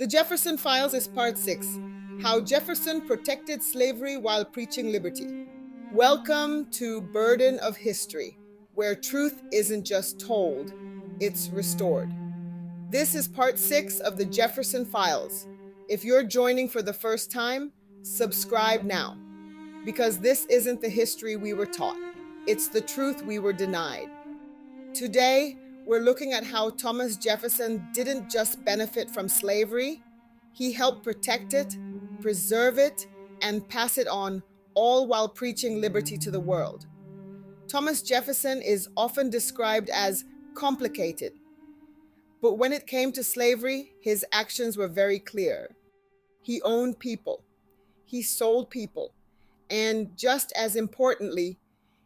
The Jefferson Files is part 6, How Jefferson Protected Slavery While Preaching Liberty. Welcome to Burden of History, where truth isn't just told, it's restored. This is part 6 of the Jefferson Files. If you're joining for the first time, subscribe now, because this isn't the history we were taught, it's the truth we were denied. Today, we're looking at how Thomas Jefferson didn't just benefit from slavery, he helped protect it, preserve it, and pass it on, all while preaching liberty to the world. Thomas Jefferson is often described as complicated, but when it came to slavery, his actions were very clear. He owned people, he sold people, and just as importantly,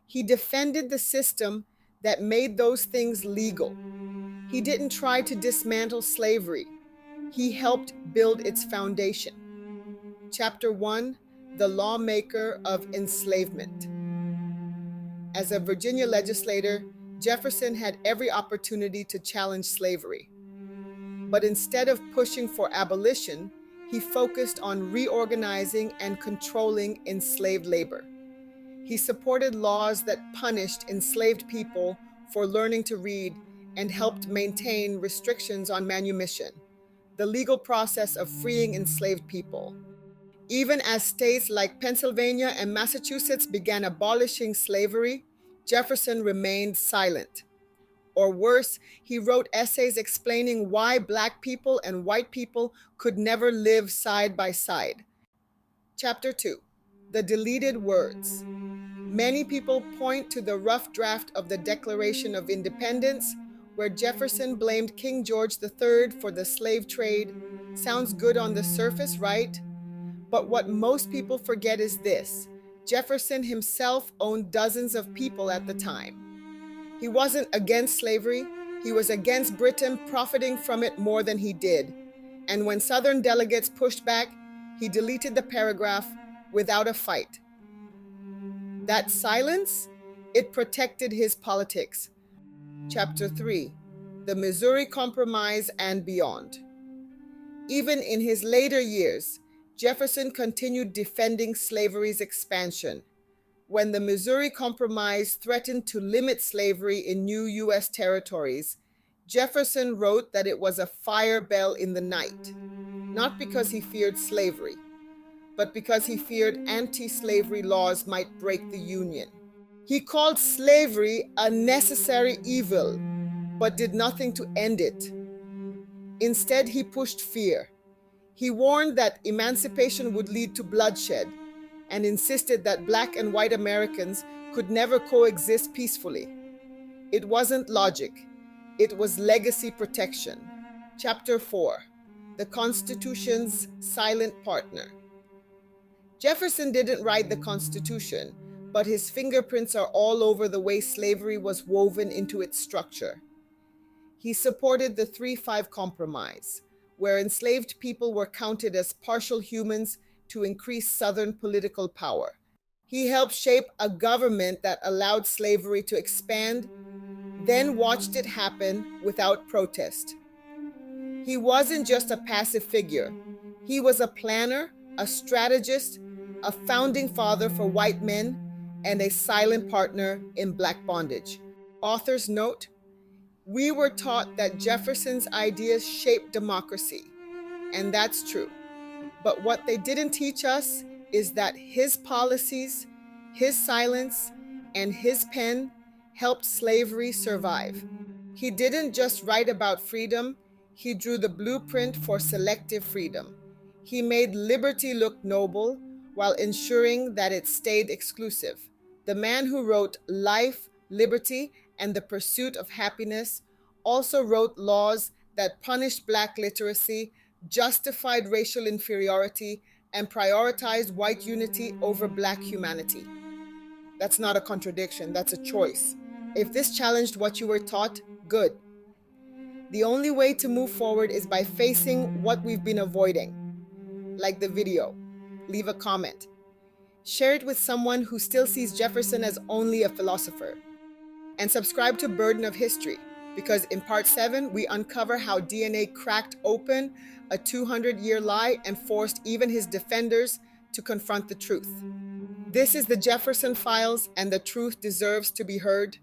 he defended the system that made those things legal. He didn't try to dismantle slavery. He helped build its foundation. Chapter 1, The Lawmaker of Enslavement. As a Virginia legislator, Jefferson had every opportunity to challenge slavery. But instead of pushing for abolition, he focused on reorganizing and controlling enslaved labor. He supported laws that punished enslaved people for learning to read and helped maintain restrictions on manumission, the legal process of freeing enslaved people. Even as states like Pennsylvania and Massachusetts began abolishing slavery, Jefferson remained silent. Or worse, he wrote essays explaining why Black people and white people could never live side by side. Chapter 2, The Deleted Words. Many people point to the rough draft of the Declaration of Independence, where Jefferson blamed King George III for the slave trade. Sounds good on the surface, right? But what most people forget is this: Jefferson himself owned dozens of people at the time. He wasn't against slavery, he was against Britain profiting from it more than he did. And when Southern delegates pushed back, he deleted the paragraph without a fight. That silence, it protected his politics. Chapter 3, The Missouri Compromise and Beyond. Even in his later years, Jefferson continued defending slavery's expansion. When the Missouri Compromise threatened to limit slavery in new U.S. territories, Jefferson wrote that it was a fire bell in the night, not because he feared slavery, but because he feared anti-slavery laws might break the Union. He called slavery a necessary evil, but did nothing to end it. Instead, he pushed fear. He warned that emancipation would lead to bloodshed, and insisted that Black and white Americans could never coexist peacefully. It wasn't logic, it was legacy protection. Chapter 4, The Constitution's Silent Partner. Jefferson didn't write the Constitution, but his fingerprints are all over the way slavery was woven into its structure. He supported the 3-5 Compromise, where enslaved people were counted as partial humans to increase Southern political power. He helped shape a government that allowed slavery to expand, then watched it happen without protest. He wasn't just a passive figure. He was a planner, a strategist, a founding father for white men, and a silent partner in Black bondage. Author's note: we were taught that Jefferson's ideas shaped democracy, and that's true. But what they didn't teach us is that his policies, his silence, and his pen helped slavery survive. He didn't just write about freedom, he drew the blueprint for selective freedom. He made liberty look noble while ensuring that it stayed exclusive. The man who wrote Life, Liberty, and the Pursuit of Happiness also wrote laws that punished Black literacy, justified racial inferiority, and prioritized white unity over Black humanity. That's not a contradiction, that's a choice. If this challenged what you were taught, good. The only way to move forward is by facing what we've been avoiding. Like the video, leave a comment. Share it with someone who still sees Jefferson as only a philosopher. And subscribe to Burden of History, because in part 7, we uncover how DNA cracked open a 200-year lie and forced even his defenders to confront the truth. This is the Jefferson Files, and the truth deserves to be heard.